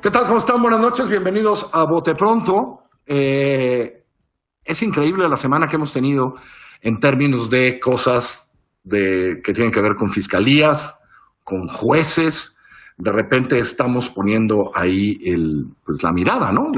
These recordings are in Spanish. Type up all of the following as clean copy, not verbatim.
¿Qué tal? ¿Cómo están? Buenas noches, bienvenidos a Bote Pronto. Es increíble la semana que hemos tenido en términos de cosas que tienen que ver con fiscalías, con jueces. De repente estamos poniendo ahí la mirada, ¿no?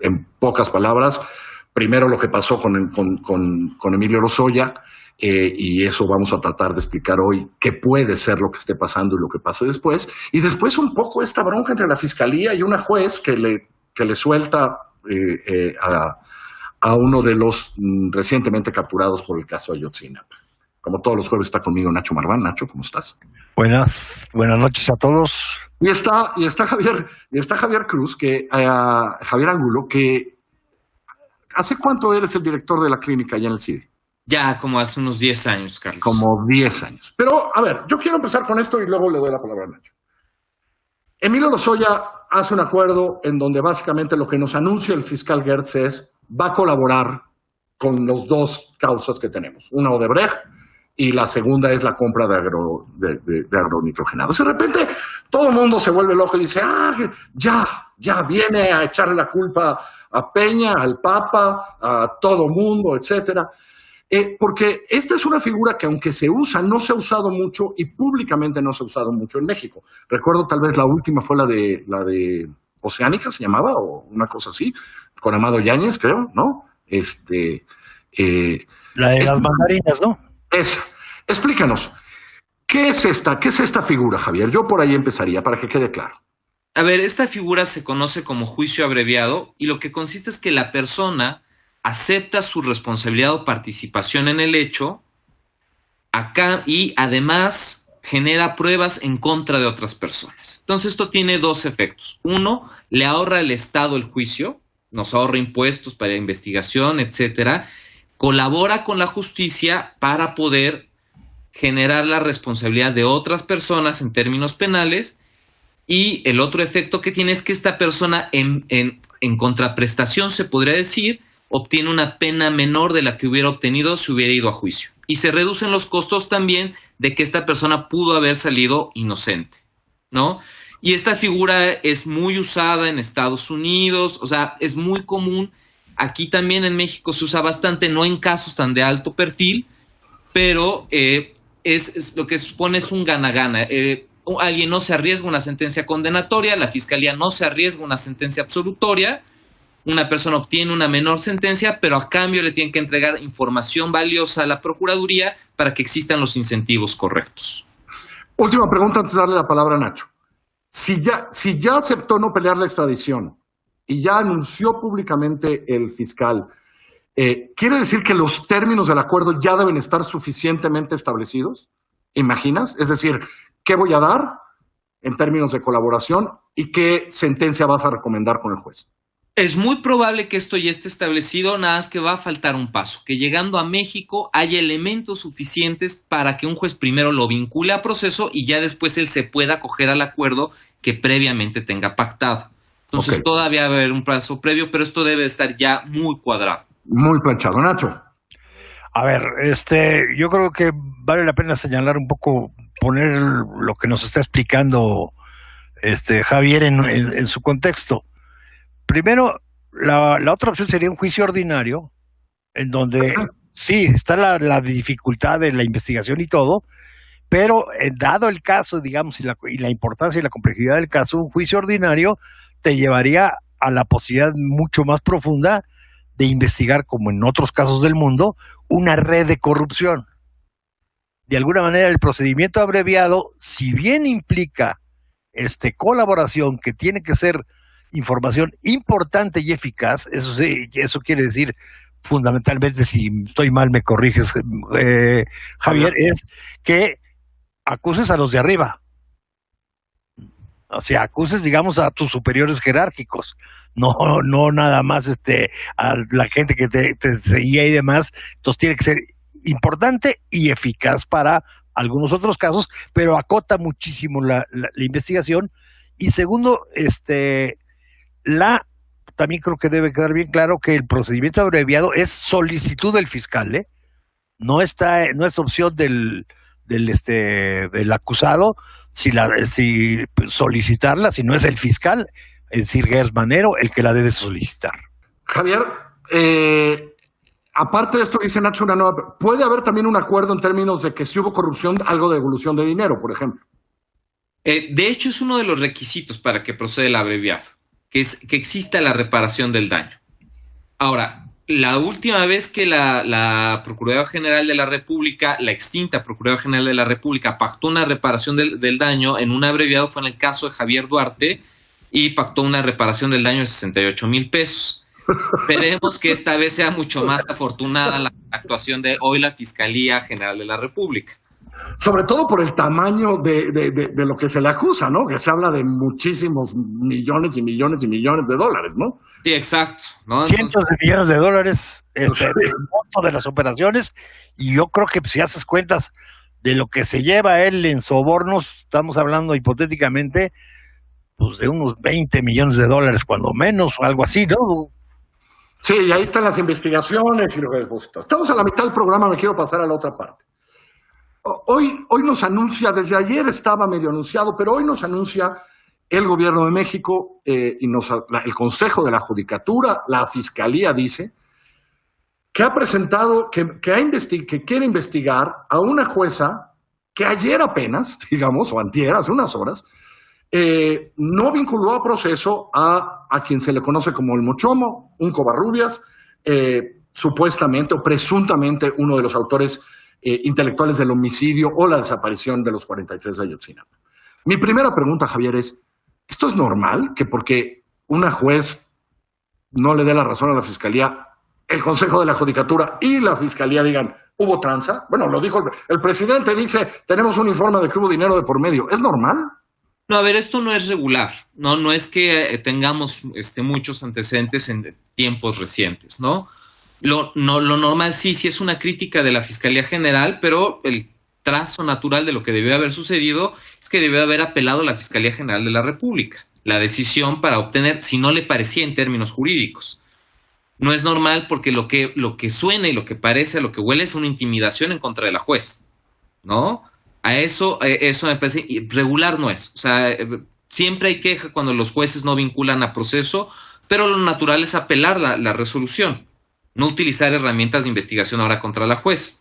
En pocas palabras, primero lo que pasó con Emilio Lozoya, y eso vamos a tratar de explicar hoy qué puede ser lo que esté pasando y lo que pase después. Y después un poco esta bronca entre la fiscalía y una juez que le suelta a uno de los recientemente capturados por el caso Ayotzinapa. Como todos los jueves está conmigo Nacho Marván. Nacho, ¿cómo estás? Buenas noches a todos. Y está Javier Cruz, Javier Angulo, que ¿hace cuánto eres el director de la clínica allá en el CIDE? Ya, como hace unos 10 años, Carlos. Como 10 años. Pero, a ver, yo quiero empezar con esto y luego le doy la palabra a Nacho. Emilio Lozoya hace un acuerdo en donde básicamente lo que nos anuncia el fiscal Gertz es va a colaborar con los dos causas que tenemos. Una, Odebrecht, y la segunda es la compra de agronitrogenados. De repente todo el mundo se vuelve loco y dice, ya viene a echarle la culpa a Peña, al Papa, a todo mundo, etcétera. Porque esta es una figura que aunque no se ha usado mucho y públicamente no se ha usado mucho en México. Recuerdo tal vez la última fue la de Oceánica, se llamaba, o una cosa así, con Amado Yáñez, creo, ¿no? La de las mandarinas, ¿no? Explícanos, ¿qué es esta figura, Javier? Yo por ahí empezaría, para que quede claro. A ver, esta figura se conoce como juicio abreviado y lo que consiste es que la persona acepta su responsabilidad o participación en el hecho acá y además genera pruebas en contra de otras personas. Entonces esto tiene dos efectos. Uno, le ahorra al Estado el juicio, nos ahorra impuestos para investigación, etcétera. Colabora con la justicia para poder generar la responsabilidad de otras personas en términos penales. Y el otro efecto que tiene es que esta persona en contraprestación, se podría decir, obtiene una pena menor de la que hubiera obtenido si hubiera ido a juicio. Y se reducen los costos también de que esta persona pudo haber salido inocente, ¿no? Y esta figura es muy usada en Estados Unidos, o sea, es muy común. Aquí también en México se usa bastante, no en casos tan de alto perfil, pero es lo que supone es un gana-gana. Alguien no se arriesga una sentencia condenatoria, la fiscalía no se arriesga una sentencia absolutoria, una persona obtiene una menor sentencia, pero a cambio le tienen que entregar información valiosa a la Procuraduría para que existan los incentivos correctos. Última pregunta antes de darle la palabra a Nacho. Si ya aceptó no pelear la extradición y ya anunció públicamente el fiscal, ¿quiere decir que los términos del acuerdo ya deben estar suficientemente establecidos? ¿Imaginas? Es decir, ¿qué voy a dar en términos de colaboración y qué sentencia vas a recomendar con el juez? Es muy probable que esto ya esté establecido, nada más que va a faltar un paso, que llegando a México haya elementos suficientes para que un juez primero lo vincule a proceso y ya después él se pueda acoger al acuerdo que previamente tenga pactado. Entonces todavía va a haber un plazo previo, pero esto debe estar ya muy cuadrado. Muy planchado. Nacho. A ver, yo creo que vale la pena señalar un poco, poner lo que nos está explicando Javier en su contexto. Primero, la otra opción sería un juicio ordinario, en donde sí, está la dificultad de la investigación y todo, pero dado el caso, digamos, y la importancia y la complejidad del caso, un juicio ordinario te llevaría a la posibilidad mucho más profunda de investigar, como en otros casos del mundo, una red de corrupción. De alguna manera, el procedimiento abreviado, si bien implica colaboración, que tiene que ser información importante y eficaz, eso quiere decir fundamentalmente, si estoy mal me corriges, Javier, es que acuses a los de arriba, o sea, acuses, digamos, a tus superiores jerárquicos, no nada más a la gente que te seguía y demás. Entonces tiene que ser importante y eficaz para algunos otros casos, pero acota muchísimo la investigación. Y segundo, también creo que debe quedar bien claro que el procedimiento abreviado es solicitud del fiscal, no es opción del acusado, si solicitarla, si no es el fiscal, es decir, Gers Manero, el que la debe solicitar. Javier, aparte de esto, dice Nacho, puede haber también un acuerdo en términos de que si hubo corrupción, algo de devolución de dinero, por ejemplo. De hecho, es uno de los requisitos para que proceda el abreviado, que es que exista la reparación del daño. Ahora, la última vez que la Procuraduría General de la República, la extinta Procuraduría General de la República, pactó una reparación del daño en un abreviado fue en el caso de Javier Duarte y pactó una reparación del daño de 68,000 pesos. Esperemos que esta vez sea mucho más afortunada la actuación de hoy la Fiscalía General de la República. Sobre todo por el tamaño de lo que se le acusa, ¿no? Que se habla de muchísimos millones y millones y millones de dólares, ¿no? Sí, exacto, ¿no? Cientos de millones de dólares es el monto de las operaciones, y yo creo que si haces cuentas de lo que se lleva él en sobornos, estamos hablando hipotéticamente pues de unos 20 millones de dólares, cuando menos, o algo así, ¿no? Sí, y ahí están las investigaciones y los depósitos. Estamos a la mitad del programa, me quiero pasar a la otra parte. Hoy nos anuncia, desde ayer estaba medio anunciado, pero hoy nos anuncia el Gobierno de México y el Consejo de la Judicatura, la Fiscalía dice, que ha presentado, que quiere investigar a una jueza que ayer apenas, digamos, o antier, hace unas horas, no vinculó a proceso a quien se le conoce como el Mochomo, un Covarrubias, supuestamente o presuntamente uno de los autores intelectuales del homicidio o la desaparición de los 43 de Ayotzinapa. Mi primera pregunta, Javier, es, ¿esto es normal que porque una juez no le dé la razón a la Fiscalía, el Consejo de la Judicatura y la Fiscalía digan, hubo tranza? Bueno, lo dijo el presidente, dice, tenemos un informe de que hubo dinero de por medio. ¿Es normal? No, a ver, esto no es regular, no es que tengamos muchos antecedentes en tiempos recientes, ¿no? Lo normal sí es una crítica de la Fiscalía General, pero el trazo natural de lo que debió haber sucedido es que debió haber apelado a la Fiscalía General de la República la decisión para obtener, si no le parecía en términos jurídicos. No es normal porque lo que suena y lo que parece, lo que huele es una intimidación en contra de la juez, ¿no? A eso me parece regular no es. O sea, siempre hay queja cuando los jueces no vinculan a proceso, pero lo natural es apelar la resolución, no utilizar herramientas de investigación ahora contra la juez.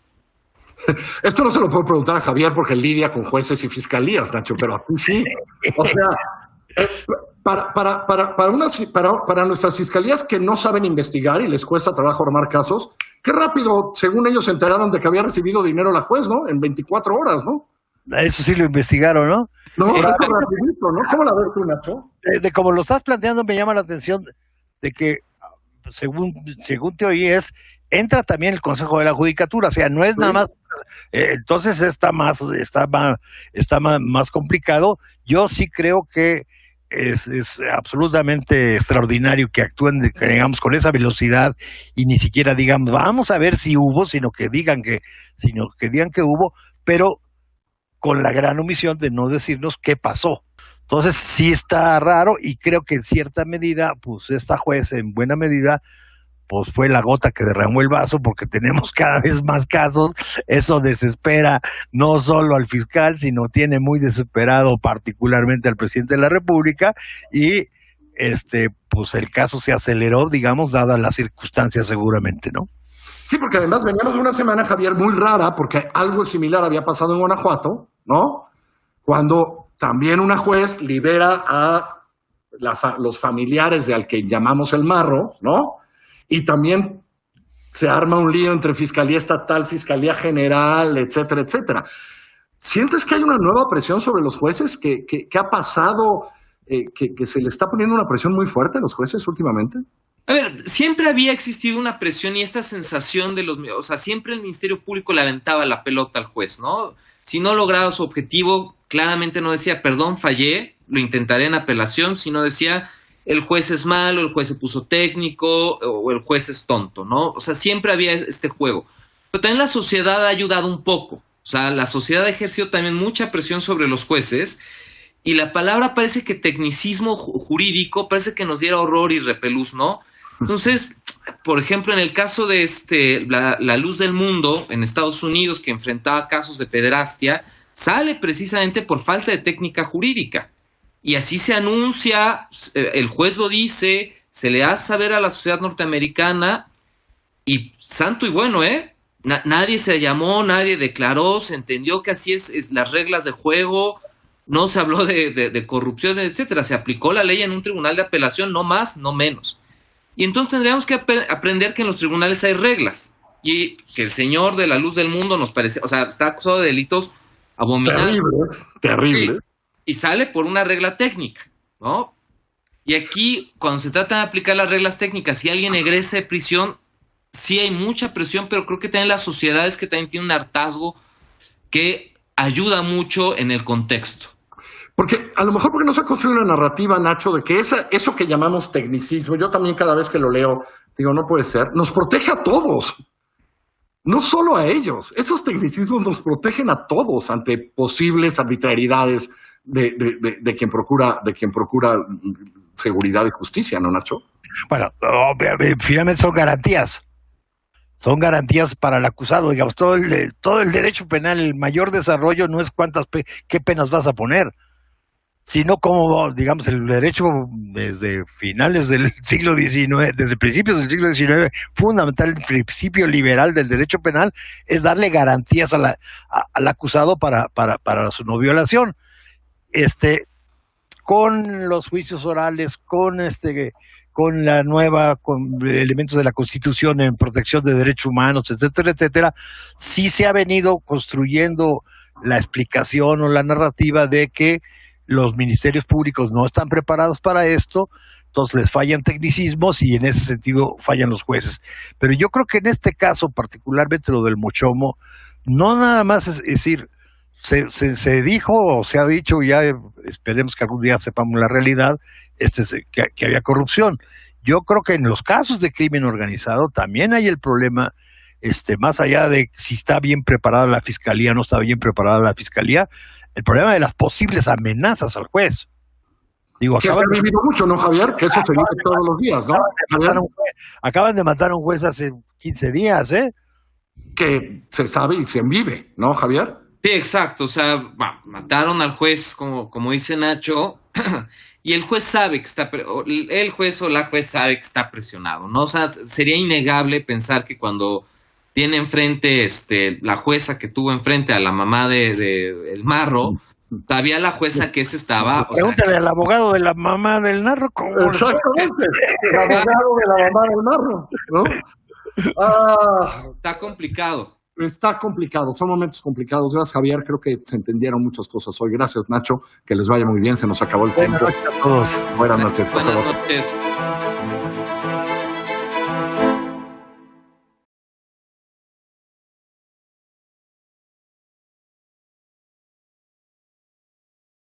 Esto no se lo puedo preguntar a Javier porque lidia con jueces y fiscalías, Nacho, pero a ti sí. O sea, para nuestras fiscalías que no saben investigar y les cuesta trabajo armar casos, qué rápido, según ellos, se enteraron de que había recibido dinero la juez, ¿no? En 24 horas, ¿no? Eso sí lo investigaron, ¿no? No, es rapidito, ¿no? ¿Cómo la ves tú, Nacho? De como lo estás planteando, me llama la atención de que, según te oí, entra también el Consejo de la Judicatura, o sea, no es nada más, entonces está más complicado. Yo sí creo que es absolutamente extraordinario que actúen, digamos, con esa velocidad y ni siquiera digamos, vamos a ver si hubo, sino que digan que hubo, pero con la gran omisión de no decirnos qué pasó. Entonces sí está raro, y creo que en cierta medida, pues esta juez en buena medida pues fue la gota que derramó el vaso, porque tenemos cada vez más casos. Eso desespera no solo al fiscal, sino tiene muy desesperado particularmente al presidente de la República, y pues el caso se aceleró, digamos, dadas las circunstancias seguramente, ¿no? Sí, porque además veníamos de una semana, Javier, muy rara, porque algo similar había pasado en Guanajuato, ¿no? Cuando también una juez libera a los familiares de al que llamamos el marro, ¿no? Y también se arma un lío entre Fiscalía Estatal, Fiscalía General, etcétera, etcétera. ¿Sientes que hay una nueva presión sobre los jueces? ¿Que ha pasado, que se le está poniendo una presión muy fuerte a los jueces últimamente? A ver, siempre había existido una presión y esta sensación o sea, siempre el Ministerio Público le aventaba la pelota al juez, ¿no? Si no lograba su objetivo, claramente no decía, perdón, fallé, lo intentaré en apelación, sino decía, el juez es malo, el juez se puso técnico o el juez es tonto, ¿no? O sea, siempre había este juego. Pero también la sociedad ha ayudado un poco. O sea, la sociedad ha ejercido también mucha presión sobre los jueces, y la palabra parece que tecnicismo jurídico parece que nos diera horror y repelús, ¿no? Entonces, por ejemplo, en el caso de la Luz del Mundo en Estados Unidos, que enfrentaba casos de pederastia, sale precisamente por falta de técnica jurídica. Y así se anuncia, el juez lo dice, se le hace saber a la sociedad norteamericana y santo y bueno, nadie se llamó, nadie declaró, se entendió que así es las reglas de juego, no se habló de corrupción, etcétera. Se aplicó la ley en un tribunal de apelación, no más, no menos. Y entonces tendríamos que aprender que en los tribunales hay reglas. Y si el señor de la luz del mundo nos parece, o sea, está acusado de delitos abominables. Terrible. Y sale por una regla técnica, ¿no? Y aquí, cuando se trata de aplicar las reglas técnicas, si alguien egresa de prisión, sí hay mucha presión, pero creo que también las sociedades que también tienen un hartazgo que ayuda mucho en el contexto. Porque a lo mejor porque no se ha construido una narrativa, Nacho, de que eso que llamamos tecnicismo, yo también cada vez que lo leo, digo, no puede ser, nos protege a todos. No solo a ellos. Esos tecnicismos nos protegen a todos ante posibles arbitrariedades de quien procura seguridad y justicia, ¿no, Nacho? Bueno, finalmente son garantías. Son garantías para el acusado. Digamos, todo el derecho penal, el mayor desarrollo no es qué penas vas a poner, sino como, digamos, el derecho desde finales del siglo XIX, desde principios del siglo XIX, fundamental, el principio liberal del derecho penal es darle garantías al acusado para su no violación. Con los juicios orales, con elementos de la Constitución en protección de derechos humanos, etcétera, etcétera, sí se ha venido construyendo la explicación o la narrativa de que los ministerios públicos no están preparados para esto, entonces les fallan tecnicismos y en ese sentido fallan los jueces. Pero yo creo que en este caso, particularmente lo del Mochomo, no nada más es decir, se dijo o se ha dicho, ya esperemos que algún día sepamos la realidad, que había corrupción. Yo creo que en los casos de crimen organizado también hay el problema, más allá de si está bien preparada la fiscalía o no está bien preparada la fiscalía, el problema de las posibles amenazas al juez. Digo, que se ha vivido mucho, ¿no, Javier? Que eso se vive todos los días, ¿no? Acaban de matar a un juez hace 15 días, Que se sabe y se vive, ¿no, Javier? Sí, exacto. O sea, mataron al juez, como dice Nacho, y el juez sabe que el juez o la juez sabe que está presionado, ¿no? O sea, sería innegable pensar que cuando tiene enfrente la jueza que tuvo enfrente a la mamá de El Marro, sabía la jueza que ese estaba. Pregúntale al abogado de la mamá del Narro. Exactamente, el abogado de la mamá del Narro, ¿no? Está complicado. Está complicado, son momentos complicados. Gracias, Javier. Creo que se entendieron muchas cosas hoy. Gracias, Nacho. Que les vaya muy bien. Se nos acabó el tiempo. Buenas noches a todos. Buenas noches. Buenas noches.